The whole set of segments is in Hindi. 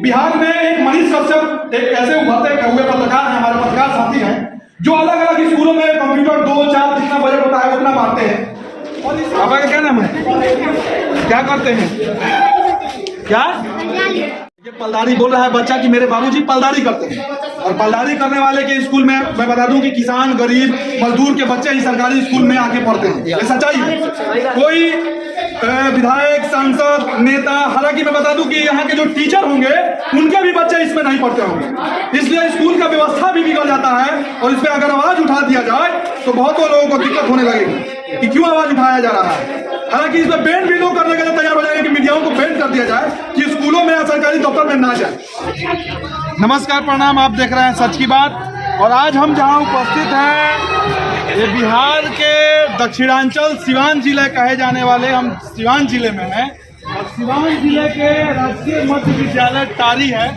बिहार में एक मनीष कश्यप एक ऐसे उभरते हुए पत्रकार हैं, हमारे पत्रकार साथी हैं, जो अलग अलग स्कूलों में कंप्यूटर 2-4 जितना बजट होता है उतना बांटते हैं। और इस बाबा का क्या नाम है, क्या करते हैं, क्या ये पलदारी बोल रहा है बच्चा कि मेरे बाबूजी पलदारी करते हैं। और पलदारी करने वाले के स्कूल में मैं बता दूं कि किसान, गरीब, मजदूर के बच्चे ही सरकारी स्कूल में आके पढ़ते हैं। ये सच्चाई है। कोई विधायक, सांसद, नेता, हालांकि मैं बता दूं कि यहाँ के जो टीचर होंगे उनके भी बच्चे इसमें नहीं पढ़ते होंगे, इसलिए स्कूल का व्यवस्था भी बिगड़ जाता है। और इस पर अगर आवाज उठा दिया जाए तो बहुत लोगों को दिक्कत होने लगेगी कि क्यों आवाज उठाया जा रहा है। हालांकि इसमें बैन भी लोग करने के लिए तैयार हो जाएंगे कि मीडियाओं को बैन कर दिया जाए कि स्कूलों में या सरकारी दफ्तर में ना जाए। नमस्कार, प्रणाम, आप देख रहे हैं सच की बात। और आज हम जहां उपस्थित हैं, ये बिहार के दक्षिणांचल सिवान जिले कहे जाने वाले, हम सिवान जिले में हैं। और सिवान जिले के राजकीय मध्य विद्यालय टारी है।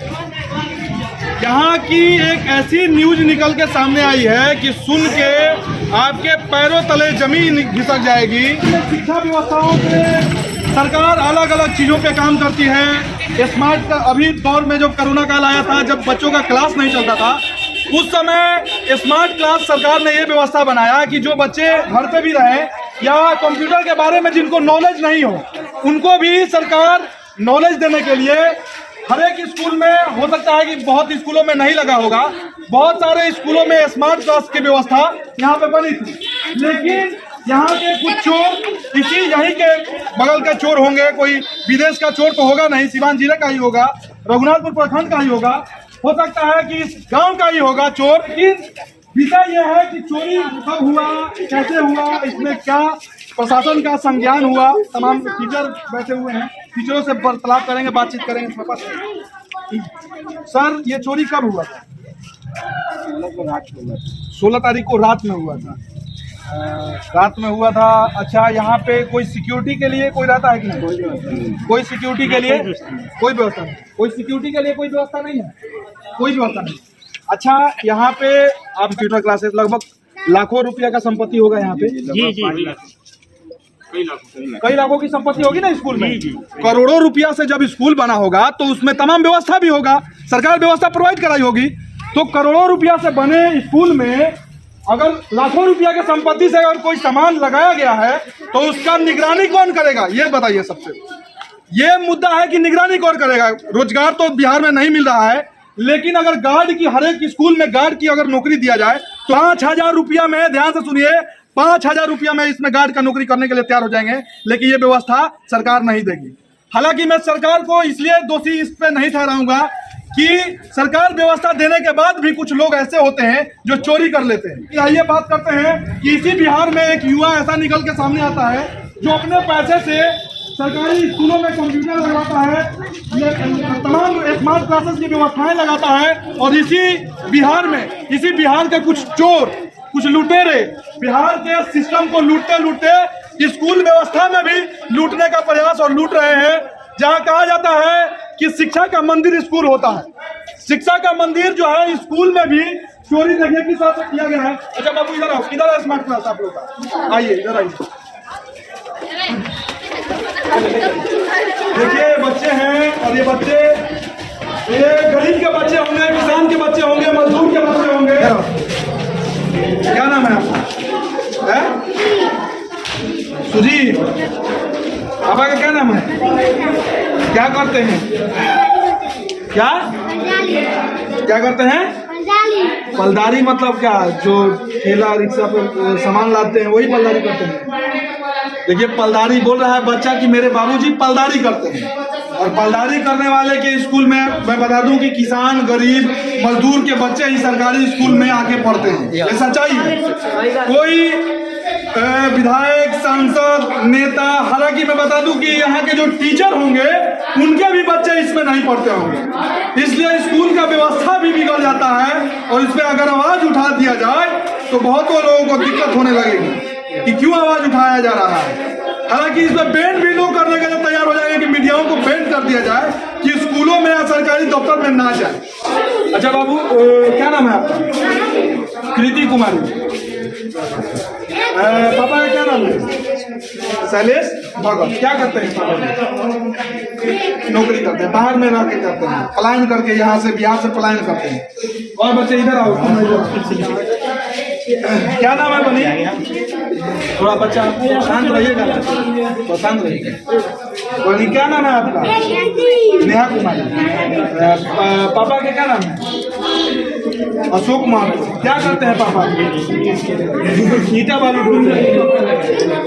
यहाँ की एक ऐसी न्यूज निकल के सामने आई है कि सुन के आपके पैरों तले जमीन घिसक जाएगी। शिक्षा व्यवस्थाओं पे सरकार अलग अलग चीज़ों पे काम करती है। स्मार्ट का अभी दौर में जब कोरोना काल आया था, जब बच्चों का क्लास नहीं चलता था, उस समय स्मार्ट क्लास सरकार ने ये व्यवस्था बनाया कि जो बच्चे घर पे भी रहें या कंप्यूटर के बारे में जिनको नॉलेज नहीं हो, उनको भी सरकार नॉलेज देने के लिए हर एक स्कूल में, हो सकता है कि बहुत स्कूलों में नहीं लगा होगा, बहुत सारे स्कूलों में स्मार्ट क्लास की व्यवस्था यहाँ पे बनी थी। लेकिन यहाँ के कुछ चोर, यहीं के बगल के चोर होंगे, कोई विदेश का चोर तो होगा नहीं, सिवान जिले का ही होगा, रघुनाथपुर प्रखंड का ही होगा, हो सकता है कि इस गांव का ही होगा चोर। विषय यह है कि चोरी कब हुआ, कैसे हुआ, इसमें क्या प्रशासन का संज्ञान हुआ। तमाम टीचर बैठे हुए हैं, टीचरों से वार्तालाप करेंगे, बातचीत करेंगे। सर, ये चोरी कब हुआ था? 16 तारीख को रात में हुआ था। रात में हुआ था। अच्छा, यहाँ पे कोई सिक्योरिटी के लिए कोई रहता है कि नहीं? कोई सिक्योरिटी के लिए कोई व्यवस्था नहीं। कोई सिक्योरिटी के लिए कोई व्यवस्था नहीं है, कोई व्यवस्था नहीं। अच्छा, यहाँ पे आप कंप्यूटर क्लासेस, लगभग लाखों रुपया का संपत्ति होगा यहाँ पे। जी, कई लाखों की संपत्ति होगी ना स्कूल में। करोड़ों रुपया से जब स्कूल बना होगा तो उसमें तमाम व्यवस्था भी होगा, सरकार व्यवस्था प्रोवाइड कराई होगी। तो करोड़ों रुपया से बने स्कूल में अगर लाखों रुपया के संपत्ति से अगर कोई सामान लगाया गया है तो उसका निगरानी कौन करेगा, ये बताइए। सबसे ये मुद्दा है कि निगरानी कौन करेगा। रोजगार तो बिहार में नहीं मिल रहा है, लेकिन अगर गार्ड की, हर एक स्कूल में गार्ड की अगर नौकरी दिया जाए तो 5,000 रुपया में, ध्यान से सुनिए, 5,000 रुपया में इसमें गार्ड का नौकरी करने के लिए तैयार हो जाएंगे। लेकिन ये व्यवस्था सरकार नहीं देगी। हालांकि मैं सरकार को इसलिए दोषी इस पे नहीं ठहराऊंगा कि सरकार व्यवस्था देने के बाद भी कुछ लोग ऐसे होते हैं जो चोरी कर लेते हैं। आइए बात करते हैं कि इसी बिहार में एक युवा ऐसा निकल के सामने आता है जो अपने पैसे से सरकारी स्कूलों में कंप्यूटर लगाता है, तमाम स्मार्ट क्लासेस की व्यवस्थाएं लगाता है। और इसी बिहार में, इसी बिहार के कुछ चोर, कुछ लुटेरे बिहार के सिस्टम को लूटते लूटते स्कूल व्यवस्था में भी लूटने का प्रयास और लूट रहे हैं। जहां कहा जाता है कि शिक्षा का मंदिर स्कूल होता है, शिक्षा का मंदिर जो है स्कूल में भी चोरी देखिए किस तरह से किया गया है। अच्छा बाबू, इधर आओ, इधर है स्मार्ट क्लास आप लोग का, आइए इधर आइए। देखिए बच्चे हैं, और ये बच्चे, ये गरीब के बच्चे होंगे, किसान के बच्चे होंगे, मजदूर के बच्चे होंगे। क्या नाम है आपका? सुजीत। पापा का क्या नाम है? क्या करते हैं? क्या करते हैं? पलदारी मतलब क्या? जो ठेला रिक्शा पे सामान लाते हैं वही पलदारी करते हैं। देखिए, पलदारी बोल रहा है बच्चा कि मेरे बाबूजी पलदारी करते हैं। और पलदारी करने वाले के स्कूल में मैं बता दूं कि किसान, गरीब, मजदूर के बच्चे ही सरकारी स्कूल में आके पढ़ते हैं। ये सच्चाई है। कोई विधायक, सांसद, नेता, हालांकि मैं बता दूं कि यहाँ के जो टीचर होंगे उनके भी बच्चे इसमें नहीं पढ़ते होंगे, इसलिए स्कूल का व्यवस्था भी बिगड़ जाता है। और इस पर अगर आवाज उठा दिया जाए तो बहुत लोगों को दिक्कत होने लगेगी कि क्यों आवाज उठाया जा रहा है। हालांकि इसमें बैन भी लोग करने के लिए तैयार हो जाएंगे कि मीडियाओं को बैन कर दिया जाए कि स्कूलों में या सरकारी दफ्तर में ना जाए। अच्छा बाबू, क्या नाम है आपका? कृति कुमारी। पापा का क्या नाम है? शैलेश भगत। क्या करते हैं पापा? नौकरी करते हैं, बाहर में रह के करते हैं, पलायन करके यहाँ से बिहार से पलायन करते हैं। और बच्चे इधर आओ, क्या नाम है बनी? थोड़ा बच्चा शांत रहिएगा, तो शांत रहिएगा। बनी क्या नाम है आपका? नेहा कुमारी। पापा के क्या नाम है? अशोक कुमार। क्या करते हैं पापा? ईटा बालू ढोते हैं,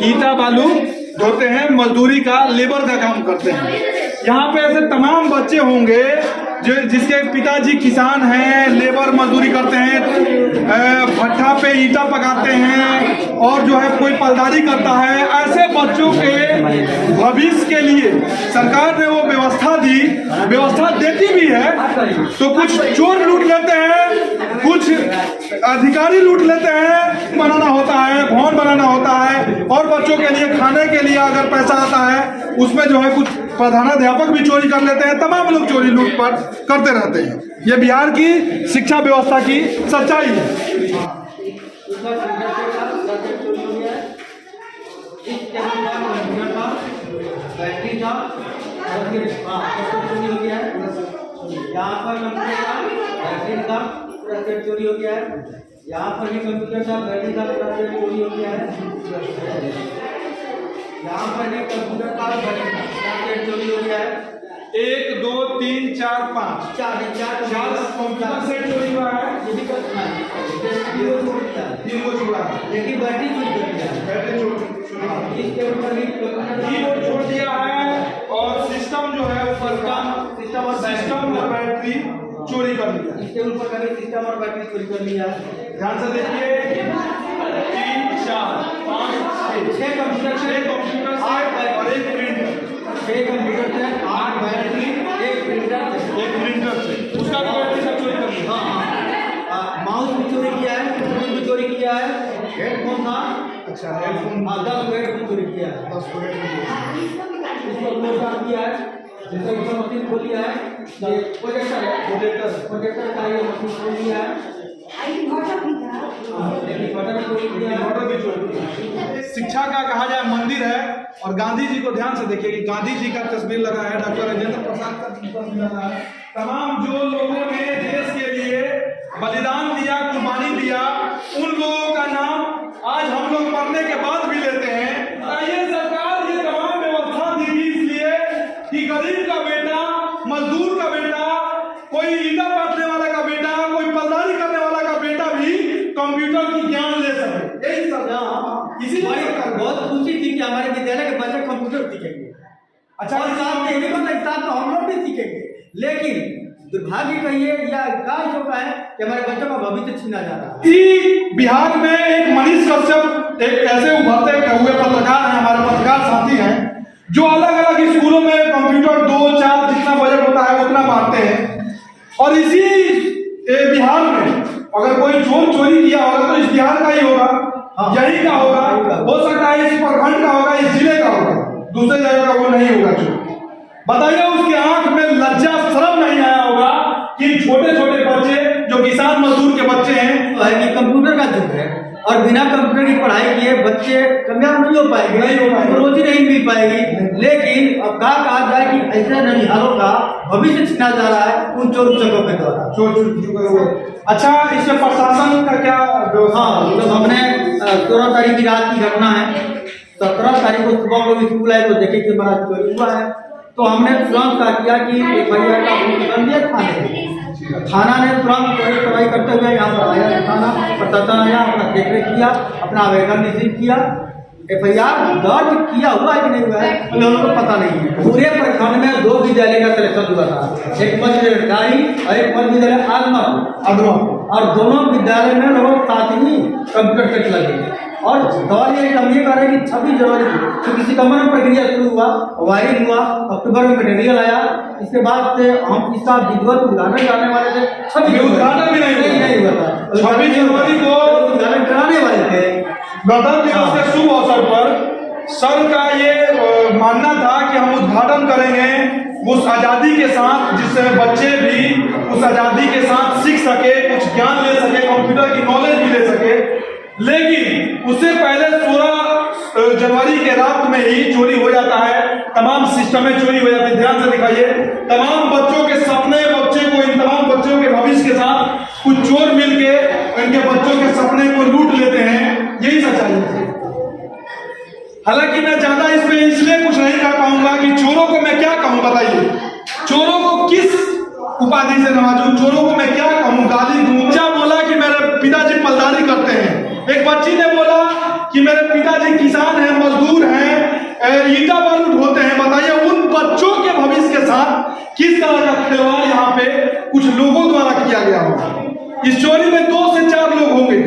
ईटा बालू ढोते हैं, मजदूरी का, लेबर का काम करते हैं। यहाँ पे ऐसे तमाम बच्चे होंगे जो जिसके पिताजी किसान हैं, लेबर मजदूरी करते हैं, भट्ठा पे ईटा पकाते हैं, और जो है कोई पलदारी करता है। ऐसे बच्चों के भविष्य के लिए सरकार ने वो व्यवस्था देती भी है। तो कुछ चोर लूट लेते हैं, कुछ अधिकारी लूट लेते हैं, बनाना होता है, भवन बनाना होता है, और बच्चों के लिए खाने के लिए अगर पैसा आता है उसमें जो है कुछ प्रधानाध्यापक भी चोरी कर लेते हैं। तमाम लोग चोरी लूटपाट करते रहते हैं। ये बिहार की शिक्षा व्यवस्था की सच्चाई है। यहाँ पर बैटरी का पूरा सेट चोरी हो गया है। यहाँ पर भी कंप्यूटर का बैटरी का पूरा सेट चोरी हो गया है। यहाँ पर भी कंप्यूटर का बैटरी का पूरा सेट चोरी हो गया है। 1 2 3 4 5 चार कंप्यूटर सेट चोरी हुआ है। ये भी तीन को छोड़ा है, लेकिन बैटरी चोरी कर दिया है। बैटरी छोड़ इसके ऊपर भी कीबोर्ड छोड़ दिया है, और सिस्टम जो है ऊपर का सिस्टम और बैटरी चोरी कर लिया। इसके ऊपर का भी सिस्टम और बैटरी चोरी कर लिया है। ध्यान से देखिए, 3 4 5 6 कंप्यूटर से 8 और 1 प्रिंटर। 6 कंप्यूटर से 8 बैटरी, 1 प्रिंटर से उसका भी बैटरी सब चोरी कर लिया। माउस भी चोरी किया है, कीबोर्ड भी चोरी किया है, हेडफोन था। अच्छा, हेडफोन 10 हेडफोन चोरी किया है। 10 को इसको क्लोज डाउन किया है, जिससे ऊपर मशीन खोल लिया है। ये प्रोजेक्टर है, प्रोजेक्टर का ये मशीन खोल लिया है। लेकिन बटन चोरी किया है। ऑर्डर भी चोरी किया। शिक्षा का कहा जाए मंदिर है, और गांधी जी को ध्यान से देखिए कि गांधी जी का तस्वीर लगा है, डॉक्टर राजेंद्र प्रसाद का तस्वीर लगा है। तमाम जो लोगों ने देश के लिए बलिदान दिया, कुर्बानी दिया, उन लोगों का नाम आज हम लोग मरने के बाद भी लेते हैं। ये सरकार ये तमाम व्यवस्था दी थी इसलिए कि गरीब का बेटा, मजदूर का बेटा, कोई ईटा पाटने वाला का बेटा, कोई पलदारी करने वाला का बेटा भी कंप्यूटर की ज्ञान ले सके। यही सब इसीलिए बहुत खुशी थी कि हमारे विद्यालय के बच्चे कंप्यूटर सीखेंगे। अच्छा, और साथ में हम लोग भी सीखेंगे। लेकिन दुर्भाग्य कहिए या काय होता है कि हमारे बच्चों का भविष्य छीना जा रहा है। बिहार में एक मनीष कश्यप एक ऐसे उभरते हुए पत्रकार हैं, हमारे पत्रकार साथी हैं, जो अलग अलग स्कूलों में कंप्यूटर 2 4 जितना बजट होता है उतना बांटते हैं। और इसी बिहार में अगर कोई चोर चोरी किया होगा तो इस बिहार का ही होगा, यही का होगा, हो सकता है इस प्रखंड का होगा, इस जिले का होगा, दूसरे जगह का वो नहीं होगा चोर। बताइए उसकी आंख में लज्जा शर्म नहीं आया होगा कि छोटे छोटे बच्चे जो किसान मजदूर के बच्चे हैं, तो है कि कंप्यूटर का युग है, और बिना कंप्यूटर की पढ़ाई किए बच्चे कामयाब नहीं हो पाएंगे, रोजी नहीं मिल पाएगी। लेकिन अब कहा जाए कि ऐसे ननिहालों का भविष्य छीना जा रहा है उन चोर चकों के द्वारा। अच्छा, इसमें प्रशासन का क्या? हाँ, जब हमने 16 तारीख की रात की घटना है, 17 तारीख को सुबह को स्कूल आए तो देखे कि हमारा चोरी हुआ है। तो हमने तुरंत क्या किया कि FIR का भूमिका दिया थाना ने तुरंत कार्रवाई करते हुए यहाँ पर आया थाना प्रशासन आया, अपना देखरेख किया, अपना आवेदन रिसीव किया। FIR दर्ज किया हुआ है कि नहीं हुआ है हम लोगों को पता नहीं है। पूरे प्रखंड में 2 विद्यालय का सिलेक्शन हुआ था, एक मध्य विद्यालय और एक मध्य विद्यालय आगमा, और दोनों विद्यालय में लगभग 7 ही कंप्यूटर सेट लगे। और सवाल ये हम ये कह रहे हैं कि 26 जनवरी को क्योंकि सितंबर में प्रक्रिया शुरू हुआ, वायरिंग हुआ, अक्टूबर में मटेरियल आया, इसके बाद से हम इसका विधिवत उद्घाटन करने वाले थे। 26 उद्घाटन भी नहीं हुआ था। 26 जनवरी को उद्घाटन कराने वाले थे। गणतंत्र दिवस के शुभ अवसर पर सर का ये मानना था कि हम उद्घाटन करेंगे उस आज़ादी के साथ जिससे बच्चे भी उस आज़ादी के साथ सीख सके, कुछ ज्ञान ले सके, कंप्यूटर की नॉलेज भी ले सके। लेकिन उससे पहले 16 जनवरी के रात में ही चोरी हो जाता है, तमाम सिस्टम में चोरी हो जाती है। ध्यान से दिखाइए, तमाम बच्चों के सपने, इन तमाम बच्चों के भविष्य के साथ कुछ चोर मिलके इनके बच्चों के सपने को लूट लेते हैं। यही सच्चाई है। हालांकि मैं ज्यादा इसमें इसलिए कुछ नहीं कह पाऊंगा कि चोरों को मैं क्या कहूं, बताइए चोरों को किस उपाधि से नवाजूं, चोरों को मैं क्या कहूं, गाली दूं। क्या बोला कि मेरे पिताजी पलदारी करते हैं, एक बच्ची ने बोला कि मेरे पिताजी किसान हैं, मजदूर हैं, ईटा बालू ढोते हैं। बताइए उन बच्चों के भविष्य के साथ किस तरह का खिलवाड़ यहाँ पे कुछ लोगों द्वारा किया गया होगा। इस चोरी में 2 से 4 लोग होंगे,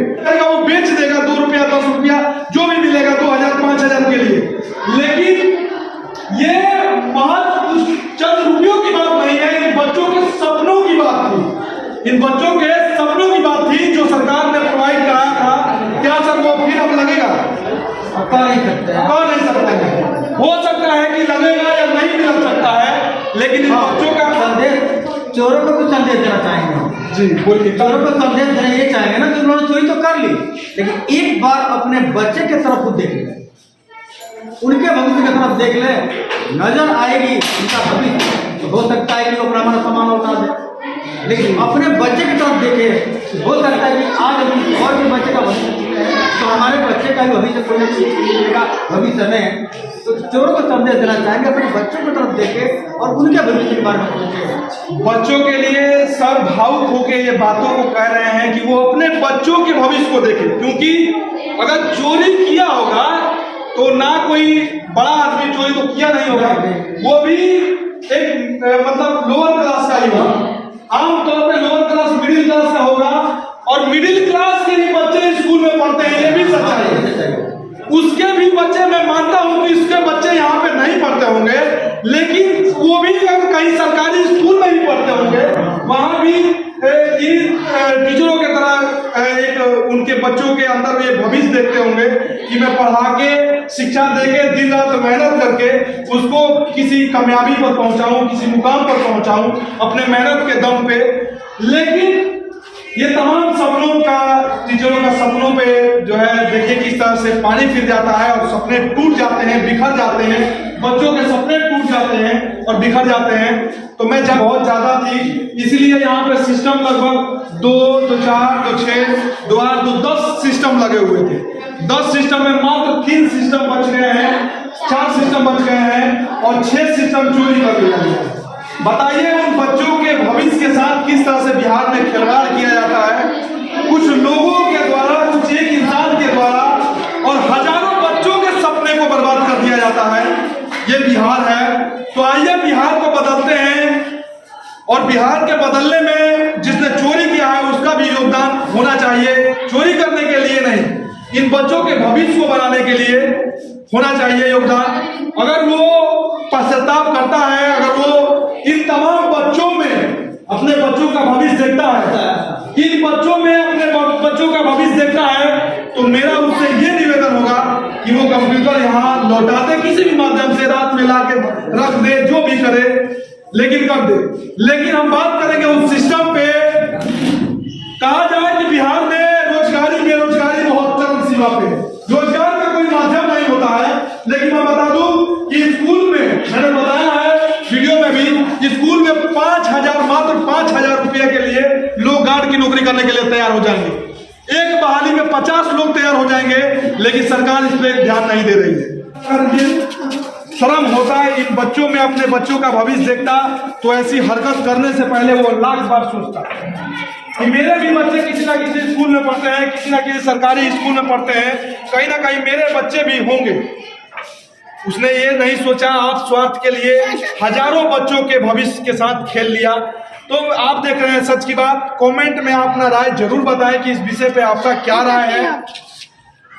वो बेच देगा 2 रुपया 10 रुपया जो भी मिलेगा 2000 5000 के लिए, लेकिन ये महज चंद रुपयों की बात नहीं है, इन बच्चों के सपनों की बात थी। इन बच्चों के सपनों की बात थी जो सरकार ने प्रोवाइड कराया था। क्या सर वो फिर अब लगेगा? कह नहीं सकते हैं। हो सकता है कि लगेगा या नहीं भी लग सकता है, लेकिन इन बच्चों का संदेश, चोरों को कुछ संदेश देना चाहेंगे जी, बोलिए। चोरों को संदेश देना ये चाहेंगे ना कि उन्होंने चोरी तो कर ली, लेकिन एक बार अपने बच्चे की तरफ खुद देख ले, उनके भविष्य की तरफ देख ले, नजर आएगी उनका भविष्य। तो हो सकता है कि वो अपना हमारा सामान उठा दे, लेकिन अपने बच्चे की तरफ देखे, हो सकता है कि आज अभी और भी बच्चे का भविष्य है तो हमारे बच्चे का भी भविष्य कोई मिलेगा भविष्य में। तो चोरों को संदेश देना चाहेंगे, अपने बच्चों की तरफ देखे और उनके भविष्य के बारे में सोचे। बच्चों के लिए सर भावुक होकर ये बातों को कह रहे हैं कि वो अपने बच्चों के भविष्य को देखें, क्योंकि अगर चोरी किया होगा तो ना कोई बड़ा आदमी चोरी तो किया नहीं होगा, वो भी एक मतलब लोअर क्लास का ही होगा, आमतौर पे लोअर क्लास मिडिल क्लास का होगा, और मिडिल क्लास के ही बच्चे स्कूल में पढ़ते हैं, ये भी सच्चाई है। उसके भी बच्चे, मैं मानता हूं कि उसके बच्चे यहाँ पे नहीं पढ़ते होंगे, लेकिन वो भी अगर कहीं सरकारी स्कूल में भी पढ़ते होंगे, वहां भी टीचरों के तरह एक उनके बच्चों के अंदर ये भविष्य देखते होंगे कि मैं पढ़ा के, शिक्षा देके, दिन रात मेहनत करके उसको किसी कामयाबी पर पहुंचाऊं, किसी मुकाम पर पहुंचाऊं अपने मेहनत के दम पे। लेकिन ये तमाम सपनों का, टीचरों का सपनों पे जो है देखिए किस तरह से पानी फिर जाता है और सपने टूट जाते हैं, बिखर जाते हैं, बच्चों के सपने टूट जाते हैं और बिखर जाते हैं। तो मैं जब बहुत ज्यादा थी, इसलिए यहाँ पे सिस्टम लगभग 2 तो 4 तो 6 2 8 तो 10 सिस्टम लगे हुए थे। 10 सिस्टम में मात्र 3 सिस्टम बच गए हैं, 4 सिस्टम बच गए हैं और 6 सिस्टम चोरी कर लिया गया। बताइए उन बच्चों के भविष्य के साथ किस तरह से बिहार में खिलवाड़ किया जाता है, कुछ लोगों के द्वारा, कुछ एक इंसान के द्वारा, और हजारों बच्चों के सपने को बर्बाद कर दिया जाता है। ये बिहार है। तो आइए बिहार को बदलते हैं, और बिहार के बदलने में जिसने चोरी किया है उसका भी योगदान होना चाहिए। चोरी करने के लिए नहीं, इन बच्चों के भविष्य को बनाने के लिए होना चाहिए योगदान। अगर वो पश्चाताप करता है, अगर वो इन तमाम बच्चों में अपने बच्चों का भविष्य देखता है, इन बच्चों में अपने बच्चों का भविष्य देखता है, तो मेरा उससे ये निवेदन होगा कि वो कंप्यूटर यहाँ लौटा दे, किसी भी माध्यम से रात में ला के रख दे, जो भी करे, लेकिन कर दे। लेकिन हम बात करेंगे उस सिस्टम पे। कहा जाए कि बिहार में रोजगारी, बेरोजगारी बहुत चरम सीमा पे, रोजगार का कोई माध्यम नहीं होता है। लेकिन मैं बता दूं कि स्कूल में, मैंने बताया है वीडियो में भी, स्कूल में 5000, मात्र 5000 रुपये के लिए लोग गार्ड की नौकरी करने के लिए तैयार हो जाएंगे। एक बहाली में 50 लोग तैयार हो जाएंगे, लेकिन सरकार इस पर ध्यान नहीं दे रही है। शर्म होता है इन बच्चों में, अपने बच्चों का भविष्य देखता तो ऐसी हरकत करने से पहले वो लाख बार सोचता कि मेरे भी बच्चे किसी ना किसी स्कूल में पढ़ते हैं, किसी ना किसी सरकारी स्कूल में पढ़ते हैं, कहीं ना कहीं मेरे बच्चे भी होंगे। उसने ये नहीं सोचा, आप स्वार्थ के लिए हजारों बच्चों के भविष्य के साथ खेल लिया। तो आप देख रहे हैं सच की बात। कमेंट में अपना राय जरूर बताएं कि इस विषय पे आपका क्या राय है।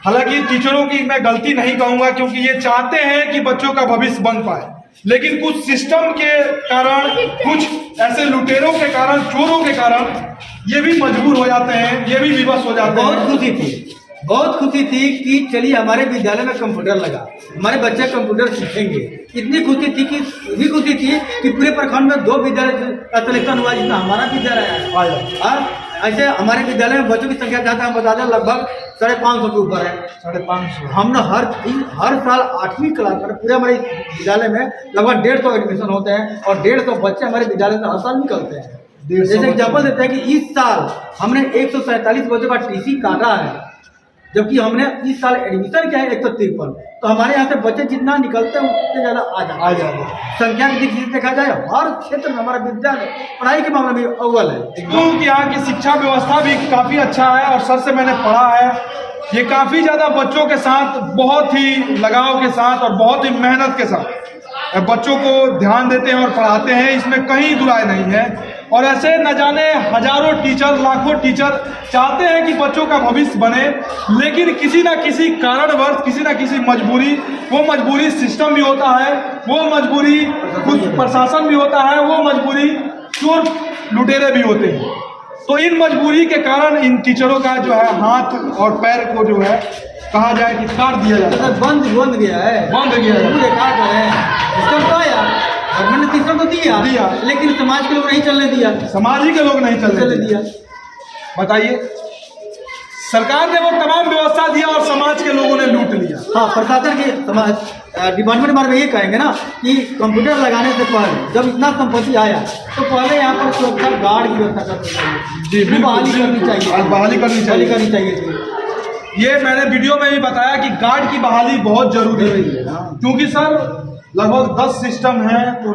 हालांकि टीचरों की मैं गलती नहीं कहूंगा, क्योंकि ये चाहते हैं कि बच्चों का भविष्य बन पाए, लेकिन कुछ सिस्टम के कारण, कुछ ऐसे लुटेरों के कारण, चोरों के कारण ये भी मजबूर हो जाते हैं, ये भी विवश हो जाते हैं। बहुत खुशी थी कि चलिए हमारे विद्यालय में कंप्यूटर लगा, हमारे बच्चे कंप्यूटर सीखेंगे। इतनी खुशी थी कि भी खुशी थी कि पूरे प्रखंड में 2 विद्यालय का सिलेक्शन हुआ जिसमें हमारा विद्यालय है। ऐसे हमारे विद्यालय में बच्चों की संख्या जहाँ हम बता दें लगभग 550 के ऊपर है। 550। हमने हर साल 8वीं क्लास में पूरे हमारे विद्यालय में लगभग 150 एडमिशन होते हैं और 150 बच्चे हमारे विद्यालय से हर साल निकलते हैं। जैसे एग्जाम्पल देते हैं कि इस साल हमने 147 बच्चों का टीसी काटा है, जबकि हमने इस साल एडमिशन किया है 153। तो हमारे यहाँ से बच्चे जितना निकलते हैं उतने ज़्यादा आ जाते हैं। संख्या की दृष्टि से देखा जाए हर क्षेत्र में हमारा विद्यालय पढ़ाई के मामले में अव्वल है। क्योंकि यहाँ की शिक्षा व्यवस्था भी काफ़ी अच्छा है और सर से मैंने पढ़ा है, ये काफ़ी ज़्यादा बच्चों के साथ बहुत ही लगाव के साथ और बहुत ही मेहनत के साथ बच्चों को ध्यान देते हैं और पढ़ाते हैं, इसमें कहीं दुराय नहीं है। और ऐसे न जाने हजारों टीचर, लाखों टीचर चाहते हैं कि बच्चों का भविष्य बने, लेकिन किसी न किसी कारणवश, किसी न किसी मजबूरी, वो मजबूरी सिस्टम भी होता है, वो मजबूरी कुछ प्रशासन भी होता है, वो मजबूरी चोर लुटेरे भी होते हैं। तो इन मजबूरी के कारण इन टीचरों का जो है हाथ और पैर को जो है कहा जाए कि काट दिया जाता है। बंद गया है। सिस्टम तो आया, गवर्नमेंट ने सिस्टम तो दिया, लेकिन समाज के लोग नहीं चलने दिया। समाज ही के लोग नहीं चलने दिया। बताइए, सरकार ने वो तमाम व्यवस्था दिया और समाज के लोगों ने लूट लिया। हाँ, प्रशासन के समाज डिपार्टमेंट बारे में ये कहेंगे ना कि कंप्यूटर लगाने से पहले जब इतना संपत्ति आया तो पहले यहाँ पर सुरक्षा गार्ड की व्यवस्था करनी चाहिए। जी, बहाली करनी चाहिए। ये मैंने वीडियो में भी बताया कि गार्ड की बहाली बहुत जरूरी है, क्योंकि सर लगभग 10 सिस्टम है तो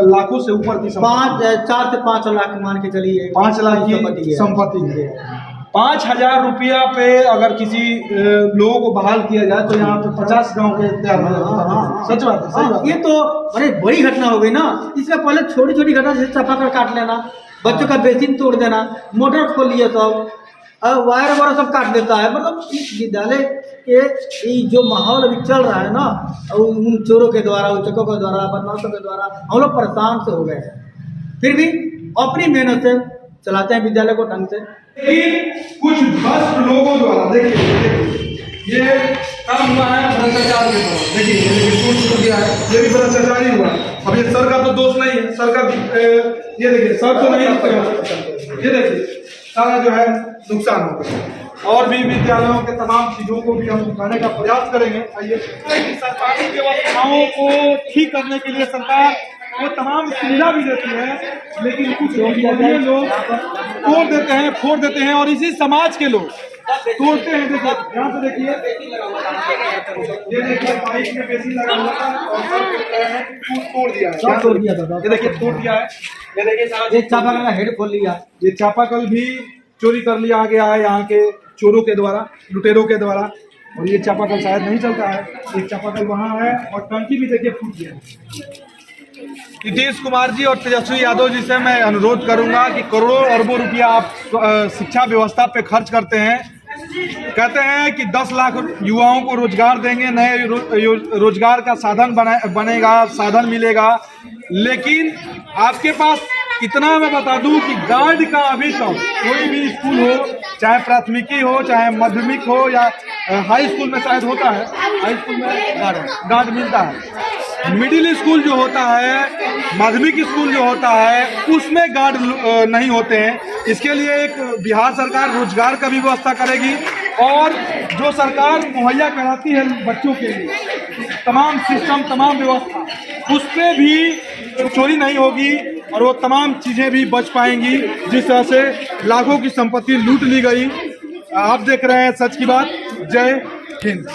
लाखों से ऊपर की 4 से 5 लाख मान के चलिए, 5 लाख की संपत्ति है। 5,000 रुपया पे अगर किसी लोगों को बहाल किया जाए तो यहाँ पे 50 गांव के तैयार हो जाते। सच बात है। ये तो अरे बड़ी घटना हो गई ना। इससे पहले छोटी छोटी घटना जैसे चापाकल काट लेना, बच्चों का बेसिन तोड़ देना, मोटर खोल लिया, सब वायर वगैरह सब काट देता है। मतलब इस विद्यालय के जो माहौल अभी चल रहा है ना, उन चोरों के द्वारा, उचकों के द्वारा, बदमाशों के द्वारा हम लोग परेशान से हो गए हैं। फिर भी अपनी मेहनत से चलाते हैं विद्यालय को ढंग से। लेकिन कुछ भ्रष्ट लोगों द्वारा देखिए ये काम हुआ है भ्रष्टाचार के द्वारा। देखिए ये भी भ्रष्टाचार ही हुआ। अब ये सर का तो दोष नहीं है, सर का ये देखिए सर तो नहीं, ये देखिए सारा जो है नुकसान हो गया। और भी विद्यालयों के तमाम चीज़ों को भी हम दिखाने का प्रयास करेंगे। आइए, सरकारी व्यवस्थाओं को ठीक करने के लिए सरकार वो तमाम सुविधा भी देती है, लेकिन कुछ लोग तोड़ देते हैं, फोड़ देते हैं और इसी समाज के लोग तोड़ते हैं। देखिए यहाँ पे देखिए, ये देखिए पाइप में बेसिन लगा हुआ था और तोड़ दिया है। ये देखिए तोड़ दिया है। ये देखिए चापाकल का हेड खोल लिया, ये चापाकल भी चोरी कर लिया गया है यहाँ के चोरों के द्वारा, लुटेरों के द्वारा। और ये चापाकल शायद नहीं चलता है, ये चापाकल वहाँ है और टंकी भी देखिए फूट गया है। नीतीश कुमार जी और तेजस्वी यादव जी से मैं अनुरोध करूंगा कि करोड़ों अरबों रुपया आप शिक्षा व्यवस्था पे खर्च करते हैं, कहते हैं कि 10 लाख युवाओं को रोजगार देंगे, नए रोजगार का साधन बनेगा, साधन मिलेगा, लेकिन आपके पास इतना मैं बता दूं कि गार्ड का अभी तक कोई भी स्कूल हो, चाहे प्राथमिकी हो, चाहे माध्यमिक हो या हाई स्कूल में शायद होता है, हाई स्कूल में गार्ड मिलता है। मिडिल स्कूल जो होता है, माध्यमिक स्कूल जो होता है, उसमें गार्ड नहीं होते हैं। इसके लिए एक बिहार सरकार रोजगार का भी व्यवस्था करेगी और जो सरकार मुहैया कराती है बच्चों के लिए तमाम सिस्टम, तमाम व्यवस्था, उस पर भी चोरी नहीं होगी और वो तमाम चीज़ें भी बच पाएंगी जिस तरह से लाखों की संपत्ति लूट ली गई। आप देख रहे हैं सच की बात। जय हिंद।